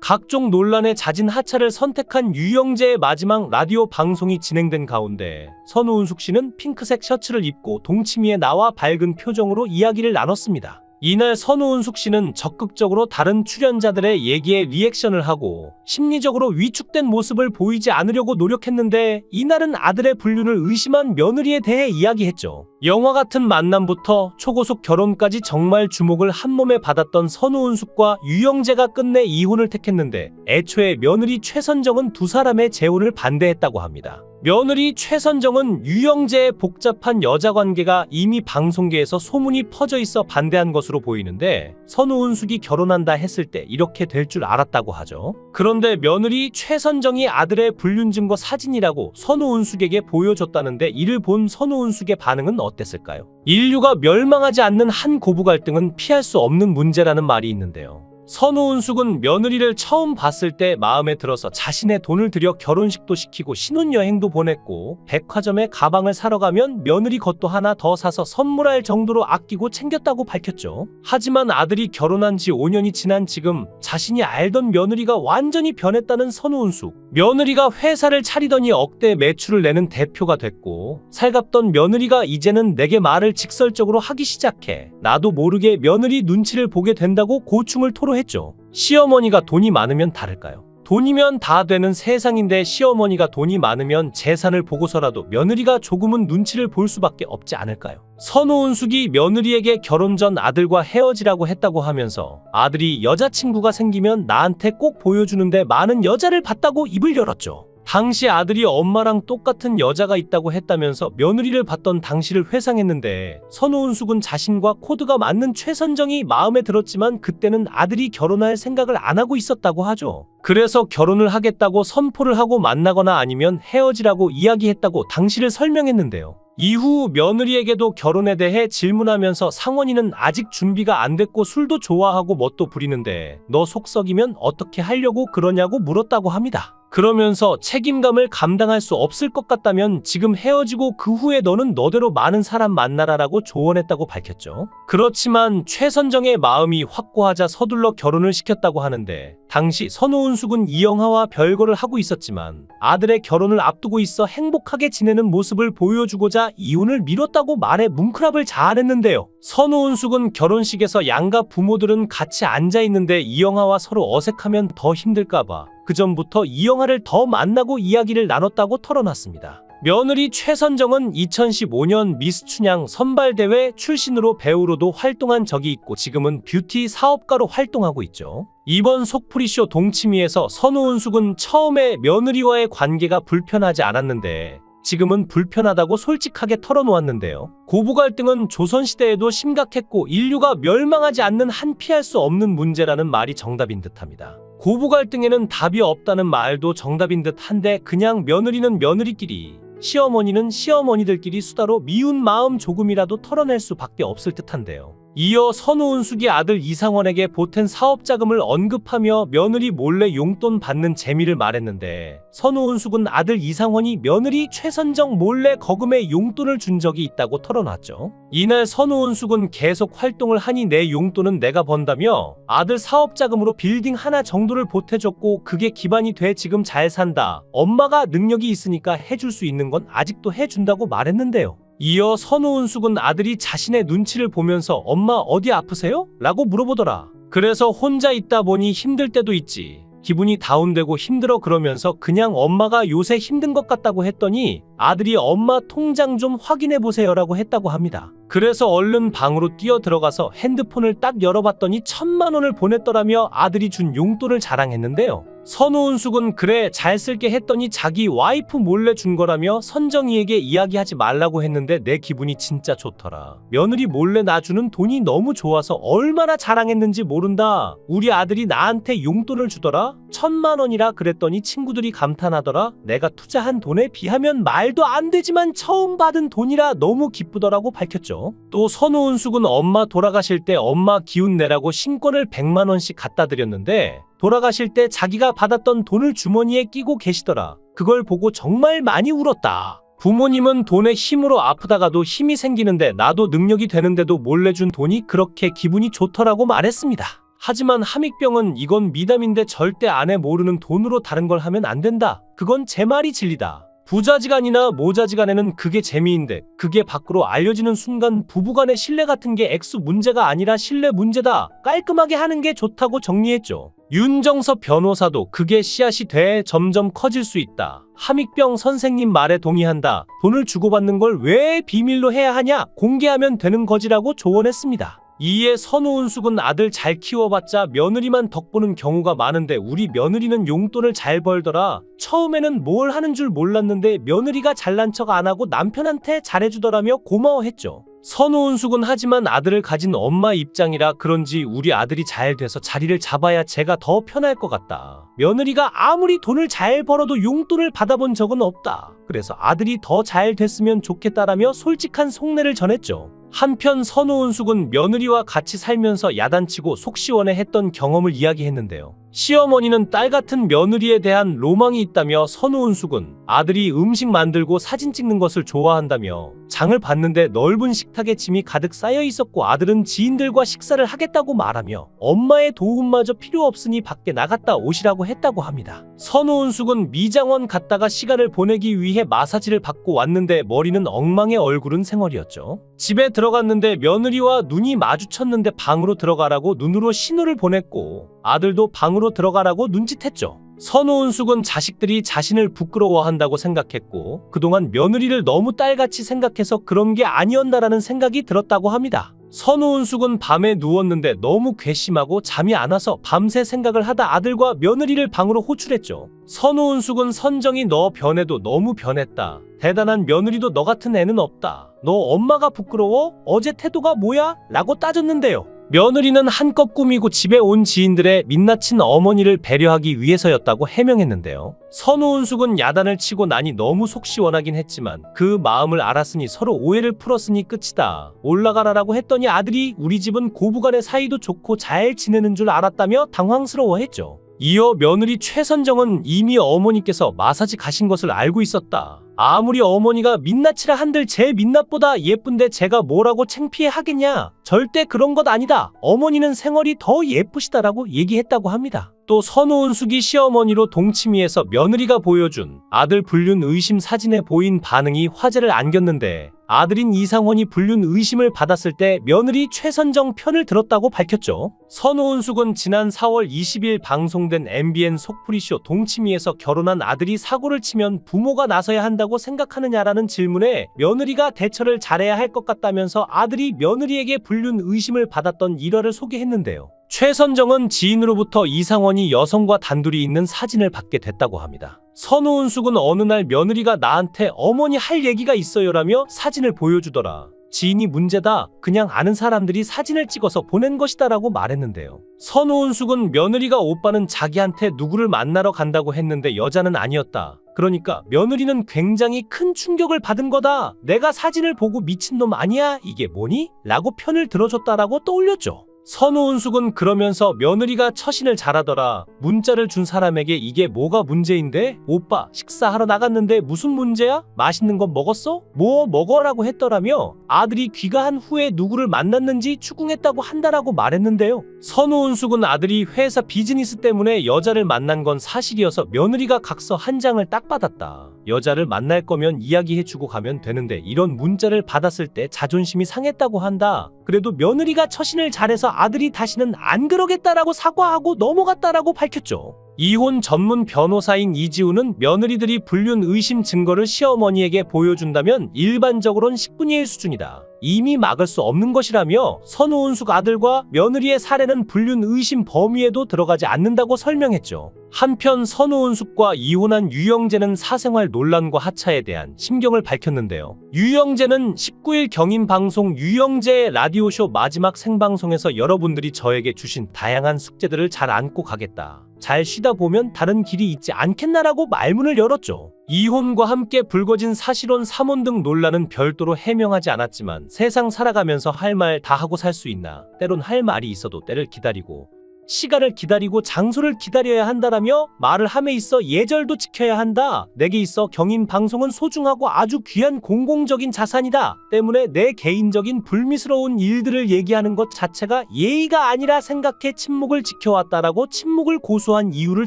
각종 논란에 잦은 하차를 선택한 유영재의 마지막 라디오 방송이 진행된 가운데 선우은숙 씨는 핑크색 셔츠를 입고 동치미에 나와 밝은 표정으로 이야기를 나눴습니다. 이날 선우은숙 씨는 적극적으로 다른 출연자들의 얘기에 리액션을 하고 심리적으로 위축된 모습을 보이지 않으려고 노력했는데 이날은 아들의 불륜을 의심한 며느리에 대해 이야기했죠. 영화 같은 만남부터 초고속 결혼까지 정말 주목을 한몸에 받았던 선우은숙과 유영재가 끝내 이혼을 택했는데 애초에 며느리 최선정은 두 사람의 재혼을 반대했다고 합니다. 며느리 최선정은 유영재의 복잡한 여자관계가 이미 방송계에서 소문이 퍼져 있어 반대한 것으로 보이는데 선우은숙이 결혼한다 했을 때 이렇게 될 줄 알았다고 하죠. 그런데 며느리 최선정이 아들의 불륜 증거 사진이라고 선우은숙에게 보여줬다는데 이를 본 선우은숙의 반응은 어땠을까요? 인류가 멸망하지 않는 한 고부 갈등은 피할 수 없는 문제라는 말이 있는데요. 선우은숙은 며느리를 처음 봤을 때 마음에 들어서 자신의 돈을 들여 결혼식도 시키고 신혼여행도 보냈고 백화점에 가방을 사러 가면 며느리 것도 하나 더 사서 선물할 정도로 아끼고 챙겼다고 밝혔죠. 하지만 아들이 결혼한 지 5년이 지난 지금 자신이 알던 며느리가 완전히 변했다는 선우은숙. 며느리가 회사를 차리더니 억대 매출을 내는 대표가 됐고 살갑던 며느리가 이제는 내게 말을 직설적으로 하기 시작해 나도 모르게 며느리 눈치를 보게 된다고 고충을 토로했죠. 시어머니가 돈이 많으면 다를까요? 돈이면 다 되는 세상인데 시어머니가 돈이 많으면 재산을 보고서라도 며느리가 조금은 눈치를 볼 수밖에 없지 않을까요? 선우은숙이 며느리에게 결혼 전 아들과 헤어지라고 했다고 하면서 아들이 여자친구가 생기면 나한테 꼭 보여주는데 많은 여자를 봤다고 입을 열었죠. 당시 아들이 엄마랑 똑같은 여자가 있다고 했다면서 며느리를 봤던 당시를 회상했는데 선우은숙은 자신과 코드가 맞는 최선정이 마음에 들었지만 그때는 아들이 결혼할 생각을 안 하고 있었다고 하죠. 그래서 결혼을 하겠다고 선포를 하고 만나거나 아니면 헤어지라고 이야기했다고 당시를 설명했는데요. 이후 며느리에게도 결혼에 대해 질문하면서 상원이는 아직 준비가 안 됐고 술도 좋아하고 멋도 부리는데 너 속 썩이면 어떻게 하려고 그러냐고 물었다고 합니다. 그러면서 책임감을 감당할 수 없을 것 같다면 지금 헤어지고 그 후에 너는 너대로 많은 사람 만나라라고 조언했다고 밝혔죠. 그렇지만 최선정의 마음이 확고하자 서둘러 결혼을 시켰다고 하는데 당시 선우은숙은 이영하와 별거를 하고 있었지만 아들의 결혼을 앞두고 있어 행복하게 지내는 모습을 보여주고자 이혼을 미뤘다고 말해 뭉클합을 자아냈는데요. 선우은숙은 결혼식에서 양가 부모들은 같이 앉아있는데 이영하와 서로 어색하면 더 힘들까봐 그 전부터 이영하를 더 만나고 이야기를 나눴다고 털어놨습니다. 며느리 최선정은 2015년 미스 춘향 선발대회 출신으로 배우로도 활동한 적이 있고 지금은 뷰티 사업가로 활동하고 있죠. 이번 속풀이쇼 동치미에서 선우은숙은 처음에 며느리와의 관계가 불편하지 않았는데 지금은 불편하다고 솔직하게 털어놓았는데요. 고부 갈등은 조선시대에도 심각했고 인류가 멸망하지 않는 한 피할 수 없는 문제라는 말이 정답인 듯합니다. 고부 갈등에는 답이 없다는 말도 정답인 듯한데 그냥 며느리는 며느리끼리 시어머니는 시어머니들끼리 수다로 미운 마음 조금이라도 털어낼 수밖에 없을 듯한데요. 이어 선우은숙이 아들 이상원에게 보탠 사업자금을 언급하며 며느리 몰래 용돈 받는 재미를 말했는데 선우은숙은 아들 이상원이 며느리 최선정 몰래 거금에 용돈을 준 적이 있다고 털어놨죠. 이날 선우은숙은 계속 활동을 하니 내 용돈은 내가 번다며 아들 사업자금으로 빌딩 하나 정도를 보태줬고 그게 기반이 돼 지금 잘 산다. 엄마가 능력이 있으니까 해줄 수 있는 건 아직도 해준다고 말했는데요. 이어 선우은숙은 아들이 자신의 눈치를 보면서 엄마 어디 아프세요? 라고 물어보더라. 그래서 혼자 있다 보니 힘들 때도 있지. 기분이 다운되고 힘들어 그러면서 그냥 엄마가 요새 힘든 것 같다고 했더니 아들이 엄마 통장 좀 확인해 보세요 라고 했다고 합니다. 그래서 얼른 방으로 뛰어 들어가서 핸드폰을 딱 열어봤더니 1,000만 원을 보냈더라며 아들이 준 용돈을 자랑했는데요. 선우은숙은 그래 잘 쓸게 했더니 자기 와이프 몰래 준 거라며 선정이에게 이야기하지 말라고 했는데 내 기분이 진짜 좋더라. 며느리 몰래 놔주는 돈이 너무 좋아서 얼마나 자랑했는지 모른다. 우리 아들이 나한테 용돈을 주더라. 1,000만 원이라 그랬더니 친구들이 감탄하더라. 내가 투자한 돈에 비하면 말도 안 되지만 처음 받은 돈이라 너무 기쁘더라고 밝혔죠. 또 선우은숙은 엄마 돌아가실 때 엄마 기운 내라고 신권을 100만 원씩 갖다 드렸는데 돌아가실 때 자기가 받았던 돈을 주머니에 끼고 계시더라. 그걸 보고 정말 많이 울었다. 부모님은 돈의 힘으로 아프다가도 힘이 생기는데 나도 능력이 되는데도 몰래 준 돈이 그렇게 기분이 좋더라고 말했습니다. 하지만 함익병은 이건 미담인데 절대 아내 모르는 돈으로 다른 걸 하면 안 된다. 그건 제 말이 진리다. 부자지간이나 모자지간에는 그게 재미인데 그게 밖으로 알려지는 순간 부부간의 신뢰 같은 게 액수 문제가 아니라 신뢰 문제다. 깔끔하게 하는 게 좋다고 정리했죠. 윤정섭 변호사도 그게 씨앗이 돼 점점 커질 수 있다. 함익병 선생님 말에 동의한다. 돈을 주고받는 걸 왜 비밀로 해야 하냐? 공개하면 되는 거지라고 조언했습니다. 이에 선우은숙은 아들 잘 키워봤자 며느리만 덕보는 경우가 많은데 우리 며느리는 용돈을 잘 벌더라. 처음에는 뭘 하는 줄 몰랐는데 며느리가 잘난 척 안 하고 남편한테 잘해주더라며 고마워했죠. 선우은숙은 하지만 아들을 가진 엄마 입장이라 그런지 우리 아들이 잘 돼서 자리를 잡아야 제가 더 편할 것 같다. 며느리가 아무리 돈을 잘 벌어도 용돈을 받아본 적은 없다. 그래서 아들이 더 잘 됐으면 좋겠다라며 솔직한 속내를 전했죠. 한편 선우은숙은 며느리와 같이 살면서 야단치고 속 시원해했던 경험을 이야기했는데요. 시어머니는 딸 같은 며느리에 대한 로망이 있다며 선우은숙은 아들이 음식 만들고 사진 찍는 것을 좋아한다며 장을 봤는데 넓은 식탁에 짐이 가득 쌓여 있었고 아들은 지인들과 식사를 하겠다고 말하며 엄마의 도움마저 필요 없으니 밖에 나갔다 오시라고 했다고 합니다. 선우은숙은 미장원 갔다가 시간을 보내기 위해 마사지를 받고 왔는데 머리는 엉망에 얼굴은 생얼이었죠. 집에 들어갔는데 며느리와 눈이 마주쳤는데 방으로 들어가라고 눈으로 신호를 보냈고 아들도 방으로 들어가라고 눈짓했죠. 선우은숙은 자식들이 자신을 부끄러워한다고 생각했고 그동안 며느리를 너무 딸같이 생각해서 그런 게 아니었나라는 생각이 들었다고 합니다. 선우은숙은 밤에 누웠는데 너무 괘씸하고 잠이 안 와서 밤새 생각을 하다 아들과 며느리를 방으로 호출했죠. 선우은숙은 선정이 너 변해도 너무 변했다. 대단한 며느리도 너 같은 애는 없다. 너 엄마가 부끄러워? 어제 태도가 뭐야? 라고 따졌는데요. 며느리는 한껏 꾸미고 집에 온 지인들의 민낯인 어머니를 배려하기 위해서였다고 해명했는데요. 선우은숙은 야단을 치고 나니 너무 속 시원하긴 했지만 그 마음을 알았으니 서로 오해를 풀었으니 끝이다. 올라가라라고 했더니 아들이 우리 집은 고부간의 사이도 좋고 잘 지내는 줄 알았다며 당황스러워했죠. 이어 며느리 최선정은 이미 어머니께서 마사지 가신 것을 알고 있었다. 아무리 어머니가 민낯이라 한들 제 민낯보다 예쁜데 제가 뭐라고 창피해 하겠냐? 절대 그런 것 아니다. 어머니는 생얼이 더 예쁘시다라고 얘기했다고 합니다. 또 선우은숙이 시어머니로 동치미에서 며느리가 보여준 아들 불륜 의심 사진에 보인 반응이 화제를 안겼는데 아들인 이상원이 불륜 의심을 받았을 때 며느리 최선정 편을 들었다고 밝혔죠. 선우은숙은 지난 4월 20일 방송된 MBN 속풀이쇼 동치미에서 결혼한 아들이 사고를 치면 부모가 나서야 한다고 생각하느냐라는 질문에 며느리가 대처를 잘해야 할 것 같다면서 아들이 며느리에게 불륜 의심을 받았던 일화를 소개했는데요. 최선정은 지인으로부터 이상원이 여성과 단둘이 있는 사진을 받게 됐다고 합니다. 선우은숙은 어느 날 며느리가 나한테 어머니 할 얘기가 있어요라며 사진을 보여주더라. 지인이 문제다. 그냥 아는 사람들이 사진을 찍어서 보낸 것이다라고 말했는데요. 선우은숙은 며느리가 오빠는 자기한테 누구를 만나러 간다고 했는데 여자는 아니었다. 그러니까 며느리는 굉장히 큰 충격을 받은 거다. 내가 사진을 보고 미친놈 아니야? 이게 뭐니? 라고 편을 들어줬다라고 떠올렸죠. 선우은숙은 그러면서 며느리가 처신을 잘하더라. 문자를 준 사람에게 이게 뭐가 문제인데? 오빠 식사하러 나갔는데 무슨 문제야? 맛있는 거 먹었어? 뭐 먹어라고 했더라며 아들이 귀가한 후에 누구를 만났는지 추궁했다고 한다라고 말했는데요. 선우은숙은 아들이 회사 비즈니스 때문에 여자를 만난 건 사실이어서 며느리가 각서 한 장을 딱 받았다. 여자를 만날 거면 이야기해주고 가면 되는데 이런 문자를 받았을 때 자존심이 상했다고 한다. 그래도 며느리가 처신을 잘해서 아들이 다시는 안 그러겠다라고 사과하고 넘어갔다라고 밝혔죠. 이혼 전문 변호사인 이지우는 며느리들이 불륜 의심 증거를 시어머니에게 보여준다면 일반적으로는 10분의 1 수준이다. 이미 막을 수 없는 것이라며 선우은숙 아들과 며느리의 사례는 불륜 의심 범위에도 들어가지 않는다고 설명했죠. 한편 선우은숙과 이혼한 유영재는 사생활 논란과 하차에 대한 심경을 밝혔는데요. 유영재는 19일 경인 방송 유영재의 라디오쇼 마지막 생방송에서 여러분들이 저에게 주신 다양한 숙제들을 잘 안고 가겠다. 잘 쉬다 보면 다른 길이 있지 않겠나라고 말문을 열었죠. 이혼과 함께 불거진 사실혼 3혼 등 논란은 별도로 해명하지 않았지만 세상 살아가면서 할 말 다 하고 살 수 있나? 때론 할 말이 있어도 때를 기다리고 시간을 기다리고 장소를 기다려야 한다라며 말을 함에 있어 예절도 지켜야 한다. 내게 있어 경인 방송은 소중하고 아주 귀한 공공적인 자산이다. 때문에 내 개인적인 불미스러운 일들을 얘기하는 것 자체가 예의가 아니라 생각해 침묵을 지켜왔다라고 침묵을 고수한 이유를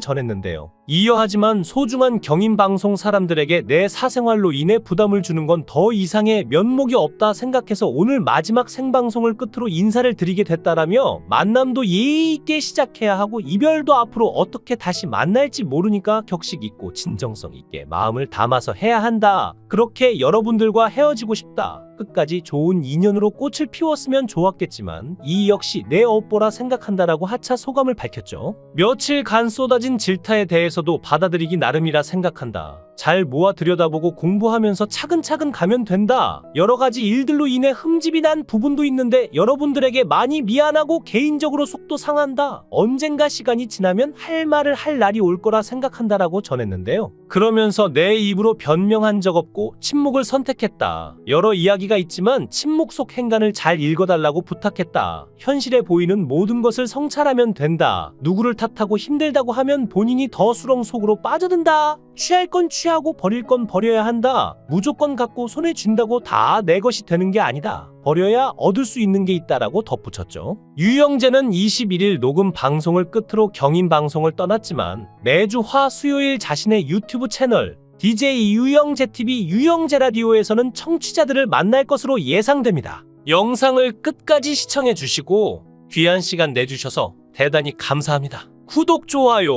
전했는데요. 이어 하지만 소중한 경인방송 사람들에게 내 사생활로 인해 부담을 주는 건 더 이상의 면목이 없다 생각해서 오늘 마지막 생방송을 끝으로 인사를 드리게 됐다라며 만남도 예의 있게 시작해야 하고 이별도 앞으로 어떻게 다시 만날지 모르니까 격식 있고 진정성 있게 마음을 담아서 해야 한다. 그렇게 여러분들과 헤어지고 싶다. 끝까지 좋은 인연으로 꽃을 피웠으면 좋았겠지만 이 역시 내 업보라 생각한다라고 하차 소감을 밝혔죠. 며칠간 쏟아진 질타에 대해서도 받아들이기 나름이라 생각한다. 잘 모아 들여다보고 공부하면서 차근차근 가면 된다. 여러 가지 일들로 인해 흠집이 난 부분도 있는데 여러분들에게 많이 미안하고 개인적으로 속도 상한다. 언젠가 시간이 지나면 할 말을 할 날이 올 거라 생각한다라고 전했는데요. 그러면서 내 입으로 변명한 적 없고 침묵을 선택했다. 여러 이야기가 있지만 침묵 속 행간을 잘 읽어달라고 부탁했다. 현실에 보이는 모든 것을 성찰하면 된다. 누구를 탓하고 힘들다고 하면 본인이 더 수렁 속으로 빠져든다. 취할 건 취하고 버릴 건 버려야 한다. 무조건 갖고 손에 쥔다고 다 내 것이 되는 게 아니다. 버려야 얻을 수 있는 게 있다라고 덧붙였죠. 유영재는 21일 녹음 방송을 끝으로 경인 방송을 떠났지만 매주 화 수요일 자신의 유튜브 채널 DJ 유영재TV 유영재라디오에서는 청취자들을 만날 것으로 예상됩니다. 영상을 끝까지 시청해 주시고 귀한 시간 내주셔서 대단히 감사합니다. 구독, 좋아요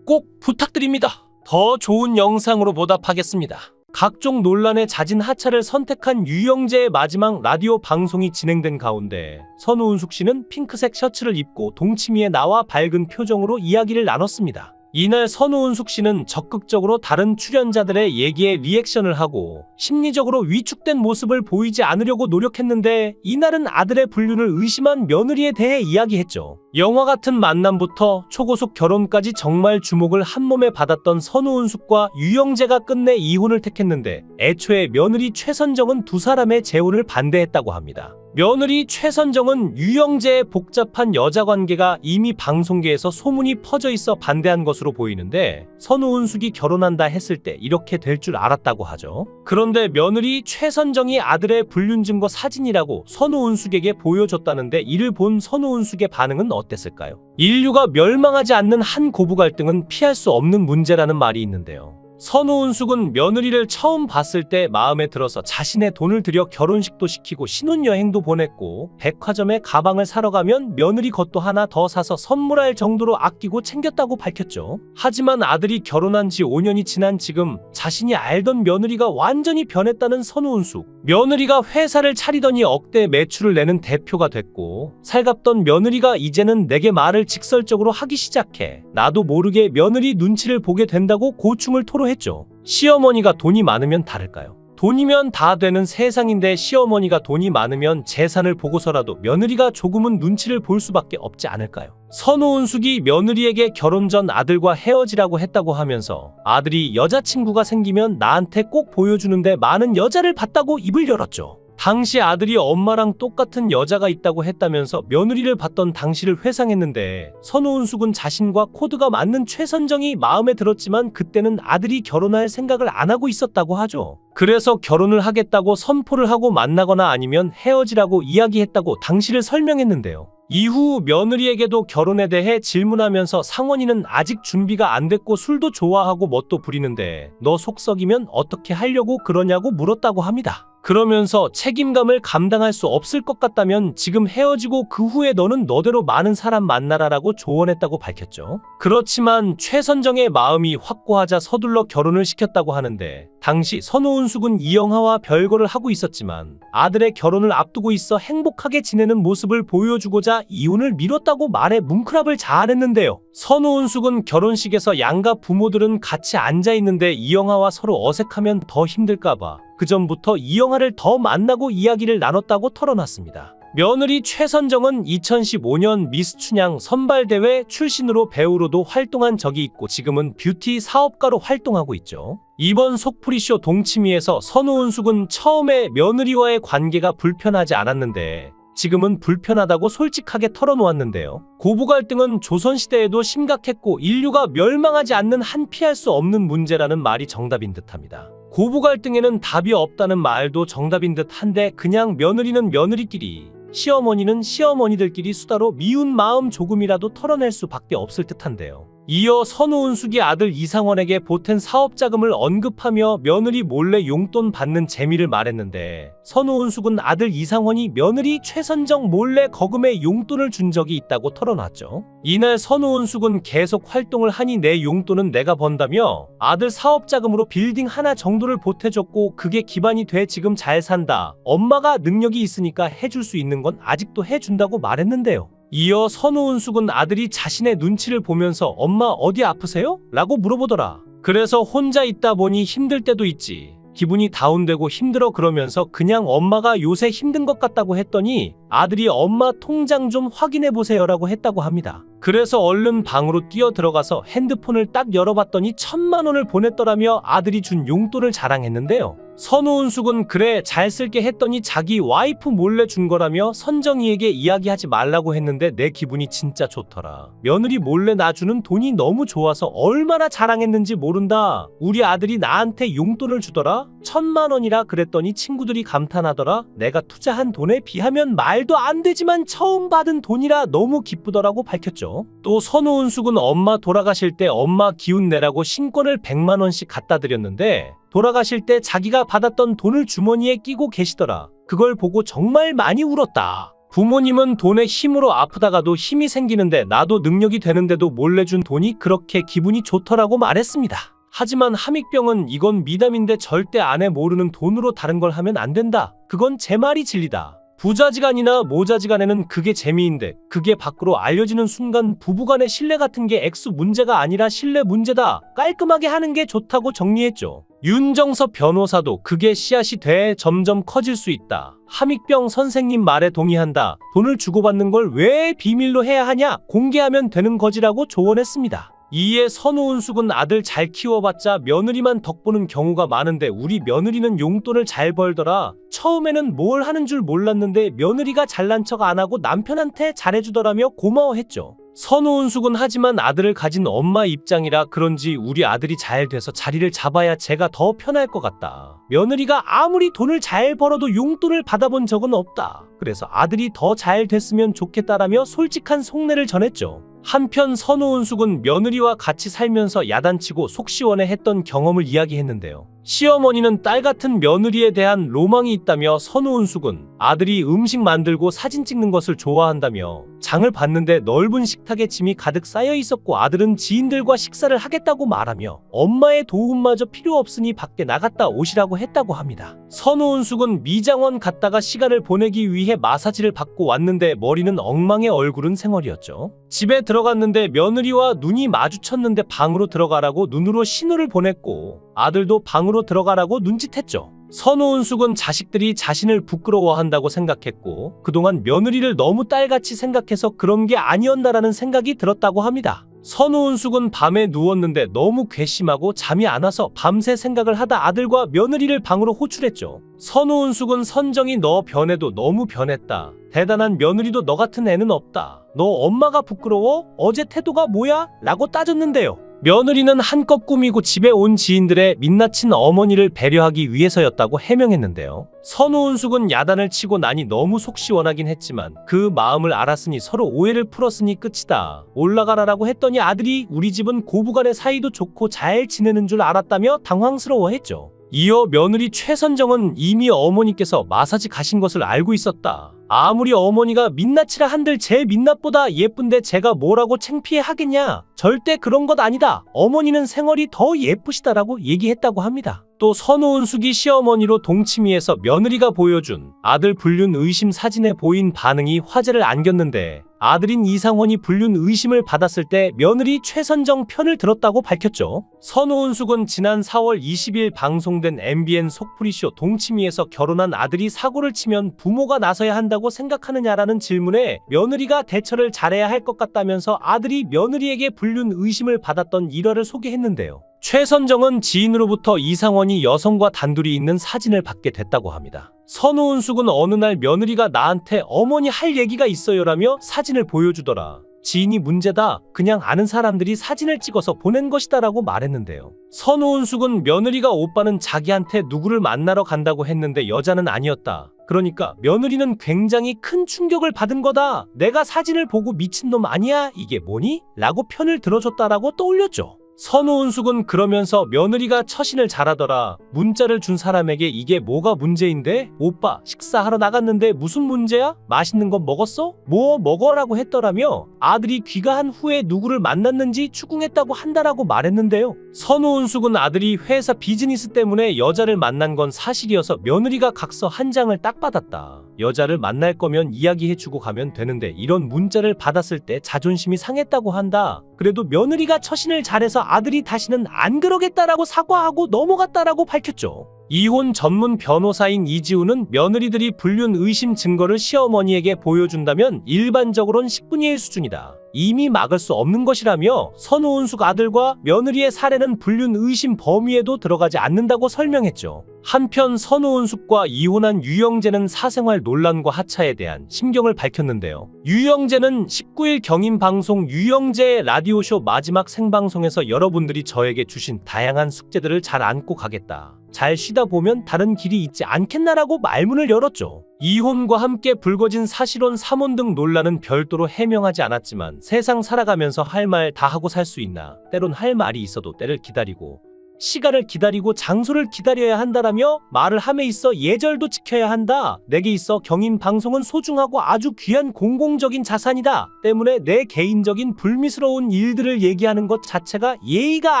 꼭 부탁드립니다. 더 좋은 영상으로 보답하겠습니다. 각종 논란에 잦은 하차를 선택한 유영재의 마지막 라디오 방송이 진행된 가운데 선우은숙 씨는 핑크색 셔츠를 입고 동치미에 나와 밝은 표정으로 이야기를 나눴습니다. 이날 선우은숙 씨는 적극적으로 다른 출연자들의 얘기에 리액션을 하고 심리적으로 위축된 모습을 보이지 않으려고 노력했는데 이날은 아들의 불륜을 의심한 며느리에 대해 이야기했죠. 영화 같은 만남부터 초고속 결혼까지 정말 주목을 한몸에 받았던 선우은숙과 유영재가 끝내 이혼을 택했는데 애초에 며느리 최선정은 두 사람의 재혼을 반대했다고 합니다. 며느리 최선정은 유영재의 복잡한 여자관계가 이미 방송계에서 소문이 퍼져 있어 반대한 것으로 보이는데 선우은숙이 결혼한다 했을 때 이렇게 될 줄 알았다고 하죠. 그런데 며느리 최선정이 아들의 불륜 증거 사진이라고 선우은숙에게 보여줬다는데 이를 본 선우은숙의 반응은 어땠을까요? 인류가 멸망하지 않는 한 고부 갈등은 피할 수 없는 문제라는 말이 있는데요. 선우은숙은 며느리를 처음 봤을 때 마음에 들어서 자신의 돈을 들여 결혼식도 시키고 신혼여행도 보냈고 백화점에 가방을 사러 가면 며느리 것도 하나 더 사서 선물할 정도로 아끼고 챙겼다고 밝혔죠. 하지만 아들이 결혼한 지 5년이 지난 지금 자신이 알던 며느리가 완전히 변했다는 선우은숙. 며느리가 회사를 차리더니 억대 매출을 내는 대표가 됐고 살갑던 며느리가 이제는 내게 말을 직설적으로 하기 시작해. 나도 모르게 며느리 눈치를 보게 된다고 고충을 토로했죠. 시어머니가 돈이 많으면 다를까요? 돈이면 다 되는 세상인데 시어머니가 돈이 많으면 재산을 보고서라도 며느리가 조금은 눈치를 볼 수밖에 없지 않을까요? 선우은숙이 며느리에게 결혼 전 아들과 헤어지라고 했다고 하면서 아들이 여자친구가 생기면 나한테 꼭 보여주는데 많은 여자를 봤다고 입을 열었죠. 당시 아들이 엄마랑 똑같은 여자가 있다고 했다면서 며느리를 봤던 당시를 회상했는데 선우은숙은 자신과 코드가 맞는 최선정이 마음에 들었지만 그때는 아들이 결혼할 생각을 안 하고 있었다고 하죠. 그래서 결혼을 하겠다고 선포를 하고 만나거나 아니면 헤어지라고 이야기했다고 당시를 설명했는데요. 이후 며느리에게도 결혼에 대해 질문하면서 상원이는 아직 준비가 안 됐고 술도 좋아하고 멋도 부리는데 너 속 썩이면 어떻게 하려고 그러냐고 물었다고 합니다. 그러면서 책임감을 감당할 수 없을 것 같다면 지금 헤어지고 그 후에 너는 너대로 많은 사람 만나라라고 조언했다고 밝혔죠. 그렇지만 최선정의 마음이 확고하자 서둘러 결혼을 시켰다고 하는데 당시 선우은숙은 이영하와 별거를 하고 있었지만 아들의 결혼을 앞두고 있어 행복하게 지내는 모습을 보여주고자 이혼을 미뤘다고 말해 뭉클합을 자아냈는데요. 선우은숙은 결혼식에서 양가 부모들은 같이 앉아있는데 이영하와 서로 어색하면 더 힘들까봐 그 전부터 이영하를 더 만나고 이야기를 나눴다고 털어놨습니다. 며느리 최선정은 2015년 미스 춘향 선발대회 출신으로 배우로도 활동한 적이 있고 지금은 뷰티 사업가로 활동하고 있죠. 이번 속풀이쇼 동치미에서 선우은숙은 처음에 며느리와의 관계가 불편하지 않았는데 지금은 불편하다고 솔직하게 털어놓았는데요. 고부 갈등은 조선시대에도 심각했고 인류가 멸망하지 않는 한 피할 수 없는 문제라는 말이 정답인 듯합니다. 고부 갈등에는 답이 없다는 말도 정답인 듯한데 그냥 며느리는 며느리끼리, 시어머니는 시어머니들끼리 수다로 미운 마음 조금이라도 털어낼 수밖에 없을 듯한데요. 이어 선우은숙이 아들 이상원에게 보탠 사업자금을 언급하며 며느리 몰래 용돈 받는 재미를 말했는데 선우은숙은 아들 이상원이 며느리 최선정 몰래 거금에 용돈을 준 적이 있다고 털어놨죠. 이날 선우은숙은 계속 활동을 하니 내 용돈은 내가 번다며 아들 사업자금으로 빌딩 하나 정도를 보태줬고 그게 기반이 돼 지금 잘 산다. 엄마가 능력이 있으니까 해줄 수 있는 건 아직도 해준다고 말했는데요. 이어 선우은숙은 아들이 자신의 눈치를 보면서 엄마 어디 아프세요? 라고 물어보더라. 그래서 혼자 있다 보니 힘들 때도 있지. 기분이 다운되고 힘들어 그러면서 그냥 엄마가 요새 힘든 것 같다고 했더니 아들이 엄마 통장 좀 확인해 보세요라고 했다고 합니다. 그래서 얼른 방으로 뛰어 들어가서 핸드폰을 딱 열어봤더니 1,000만 원을 보냈더라며 아들이 준 용돈을 자랑했는데요. 선우은숙은 그래 잘 쓸게 했더니 자기 와이프 몰래 준 거라며 선정이에게 이야기하지 말라고 했는데 내 기분이 진짜 좋더라. 며느리 몰래 놔주는 돈이 너무 좋아서 얼마나 자랑했는지 모른다. 우리 아들이 나한테 용돈을 주더라. 1,000만 원이라 그랬더니 친구들이 감탄하더라. 내가 투자한 돈에 비하면 말도 안 되지만 처음 받은 돈이라 너무 기쁘더라고 밝혔죠. 또 선우은숙은 엄마 돌아가실 때 엄마 기운 내라고 신권을 100만 원씩 갖다 드렸는데 돌아가실 때 자기가 받았던 돈을 주머니에 끼고 계시더라. 그걸 보고 정말 많이 울었다. 부모님은 돈의 힘으로 아프다가도 힘이 생기는데 나도 능력이 되는데도 몰래 준 돈이 그렇게 기분이 좋더라고 말했습니다. 하지만 함익병은 이건 미담인데 절대 아내 모르는 돈으로 다른 걸 하면 안 된다. 그건 제 말이 진리다. 부자지간이나 모자지간에는 그게 재미인데 그게 밖으로 알려지는 순간 부부간의 신뢰 같은 게 액수 문제가 아니라 신뢰 문제다. 깔끔하게 하는 게 좋다고 정리했죠. 윤정섭 변호사도 그게 씨앗이 돼 점점 커질 수 있다. 함익병 선생님 말에 동의한다. 돈을 주고받는 걸 왜 비밀로 해야 하냐? 공개하면 되는 거지라고 조언했습니다. 이에 선우은숙은 아들 잘 키워봤자 며느리만 덕보는 경우가 많은데 우리 며느리는 용돈을 잘 벌더라. 처음에는 뭘 하는 줄 몰랐는데 며느리가 잘난 척 안 하고 남편한테 잘해주더라며 고마워했죠. 선우은숙은 하지만 아들을 가진 엄마 입장이라 그런지 우리 아들이 잘 돼서 자리를 잡아야 제가 더 편할 것 같다. 며느리가 아무리 돈을 잘 벌어도 용돈을 받아본 적은 없다. 그래서 아들이 더 잘 됐으면 좋겠다라며 솔직한 속내를 전했죠. 한편 선우은숙은 며느리와 같이 살면서 야단치고 속 시원해했던 경험을 이야기했는데요. 시어머니는 딸 같은 며느리에 대한 로망이 있다며 선우은숙은 아들이 음식 만들고 사진 찍는 것을 좋아한다며 장을 봤는데 넓은 식탁에 짐이 가득 쌓여 있었고 아들은 지인들과 식사를 하겠다고 말하며 엄마의 도움마저 필요 없으니 밖에 나갔다 오시라고 했다고 합니다. 선우은숙은 미장원 갔다가 시간을 보내기 위해 마사지를 받고 왔는데 머리는 엉망에 얼굴은 생얼이었죠. 집에 들어갔는데 며느리와 눈이 마주쳤는데 방으로 들어가라고 눈으로 신호를 보냈고 아들도 방으로 들어가라고 눈짓했죠. 선우은숙은 자식들이 자신을 부끄러워한다고 생각했고 그동안 며느리를 너무 딸같이 생각해서 그런 게 아니었나라는 생각이 들었다고 합니다. 선우은숙은 밤에 누웠는데 너무 괘씸하고 잠이 안 와서 밤새 생각을 하다 아들과 며느리를 방으로 호출했죠. 선우은숙은 선정이 너 변해도 너무 변했다. 대단한 며느리도 너 같은 애는 없다. 너 엄마가 부끄러워? 어제 태도가 뭐야? 라고 따졌는데요. 며느리는 한껏 꾸미고 집에 온 지인들의 민낯인 어머니를 배려하기 위해서였다고 해명했는데요. 선우은숙은 야단을 치고 나니 너무 속 시원하긴 했지만 그 마음을 알았으니 서로 오해를 풀었으니 끝이다. 올라가라라고 했더니 아들이 우리 집은 고부간의 사이도 좋고 잘 지내는 줄 알았다며 당황스러워했죠. 이어 며느리 최선정은 이미 어머니께서 마사지 가신 것을 알고 있었다. 아무리 어머니가 민낯이라 한들 제 민낯보다 예쁜데 제가 뭐라고 창피해 하겠냐? 절대 그런 것 아니다. 어머니는 생얼이 더 예쁘시다라고 얘기했다고 합니다. 또 선우은숙이 시어머니로 동치미에서 며느리가 보여준 아들 불륜 의심 사진에 보인 반응이 화제를 안겼는데 아들인 이상원이 불륜 의심을 받았을 때 며느리 최선정 편을 들었다고 밝혔죠. 선우은숙은 지난 4월 20일 방송된 MBN 속풀이쇼 동치미에서 결혼한 아들이 사고를 치면 부모가 나서야 한다고 생각하느냐라는 질문에 며느리가 대처를 잘해야 할 것 같다면서 아들이 며느리에게 불륜 의심을 받았던 일화를 소개했는데요. 최선정은 지인으로부터 이상원이 여성과 단둘이 있는 사진을 받게 됐다고 합니다. 선우은숙은 어느 날 며느리가 나한테 어머니 할 얘기가 있어요라며 사진을 보여주더라. 지인이 문제다. 그냥 아는 사람들이 사진을 찍어서 보낸 것이다라고 말했는데요. 선우은숙은 며느리가 오빠는 자기한테 누구를 만나러 간다고 했는데 여자는 아니었다. 그러니까 며느리는 굉장히 큰 충격을 받은 거다. 내가 사진을 보고 미친놈 아니야? 이게 뭐니? 라고 편을 들어줬다라고 떠올렸죠. 선우은숙은 그러면서 며느리가 처신을 잘하더라. 문자를 준 사람에게 이게 뭐가 문제인데? 오빠 식사하러 나갔는데 무슨 문제야? 맛있는 거 먹었어? 뭐 먹어라고 했더라며 아들이 귀가한 후에 누구를 만났는지 추궁했다고 한다라고 말했는데요. 선우은숙은 아들이 회사 비즈니스 때문에 여자를 만난 건 사실이어서 며느리가 각서 한 장을 딱 받았다. 여자를 만날 거면 이야기해주고 가면 되는데 이런 문자를 받았을 때 자존심이 상했다고 한다. 그래도 며느리가 처신을 잘해서 아들이 다시는 안 그러겠다라고 사과하고 넘어갔다라고 밝혔죠. 이혼 전문 변호사인 이지우는 며느리들이 불륜 의심 증거를 시어머니에게 보여준다면 일반적으로는 10분의 1 수준이다. 이미 막을 수 없는 것이라며 선우은숙 아들과 며느리의 사례는 불륜 의심 범위에도 들어가지 않는다고 설명했죠. 한편 선우은숙과 이혼한 유영재는 사생활 논란과 하차에 대한 심경을 밝혔는데요. 유영재는 19일 경인방송 유영재의 라디오쇼 마지막 생방송에서 여러분들이 저에게 주신 다양한 숙제들을 잘 안고 가겠다. 잘 쉬다 보면 다른 길이 있지 않겠나라고 말문을 열었죠. 이혼과 함께 불거진 사실혼 3혼 등 논란은 별도로 해명하지 않았지만 세상 살아가면서 할 말 다 하고 살 수 있나? 때론 할 말이 있어도 때를 기다리고 시간을 기다리고 장소를 기다려야 한다라며 말을 함에 있어 예절도 지켜야 한다. 내게 있어 경인방송은 소중하고 아주 귀한 공공적인 자산이다. 때문에 내 개인적인 불미스러운 일들을 얘기하는 것 자체가 예의가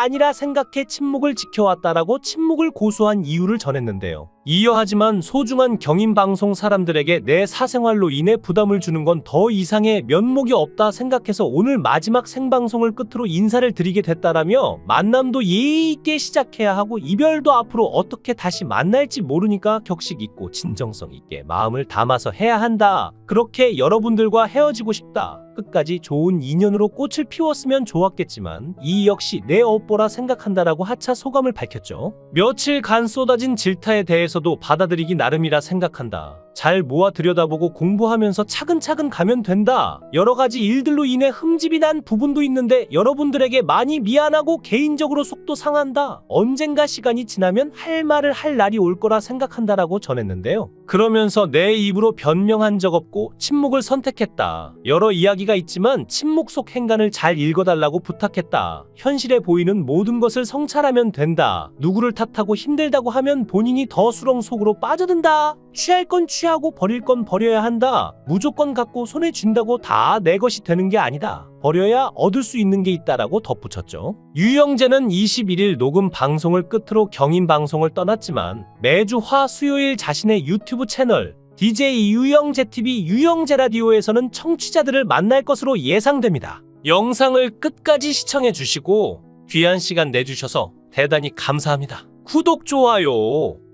아니라 생각해 침묵을 지켜왔다라고 침묵을 고수한 이유를 전했는데요. 이어하지만 소중한 경인방송 사람들에게 내 사생활로 인해 부담을 주는 건 더 이상의 면목이 없다 생각해서 오늘 마지막 생방송을 끝으로 인사를 드리게 됐다라며 만남도 예의 있게 시작해야 하고 이별도 앞으로 어떻게 다시 만날지 모르니까 격식 있고 진정성 있게 마음을 담아서 해야 한다. 그렇게 여러분들과 헤어지고 싶다. 끝까지 좋은 인연으로 꽃을 피웠으면 좋았겠지만 이 역시 내 업보라 생각한다라고 하차 소감을 밝혔죠. 며칠간 쏟아진 질타에 대해서도 받아들이기 나름이라 생각한다. 잘 모아 들여다보고 공부하면서 차근차근 가면 된다. 여러 가지 일들로 인해 흠집이 난 부분도 있는데 여러분들에게 많이 미안하고 개인적으로 속도 상한다. 언젠가 시간이 지나면 할 말을 할 날이 올 거라 생각한다라고 전했는데요. 그러면서 내 입으로 변명한 적 없고 침묵을 선택했다. 여러 이야기가 있지만 침묵 속 행간을 잘 읽어달라고 부탁했다. 현실에 보이는 모든 것을 성찰하면 된다. 누구를 탓하고 힘들다고 하면 본인이 더 수렁 속으로 빠져든다. 취할 건 취하고 버릴 건 버려야 한다. 무조건 갖고 손에 쥔다고 다 내 것이 되는 게 아니다. 버려야 얻을 수 있는 게 있다라고 덧붙였죠. 유영재는 21일 녹음 방송을 끝으로 경인방송을 떠났지만 매주 화 수요일 자신의 유튜브 채널 DJ 유영재TV 유영재라디오에서는 청취자들을 만날 것으로 예상됩니다. 영상을 끝까지 시청해 주시고 귀한 시간 내주셔서 대단히 감사합니다. 구독, 좋아요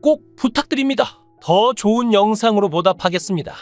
꼭 부탁드립니다. 더 좋은 영상으로 보답하겠습니다.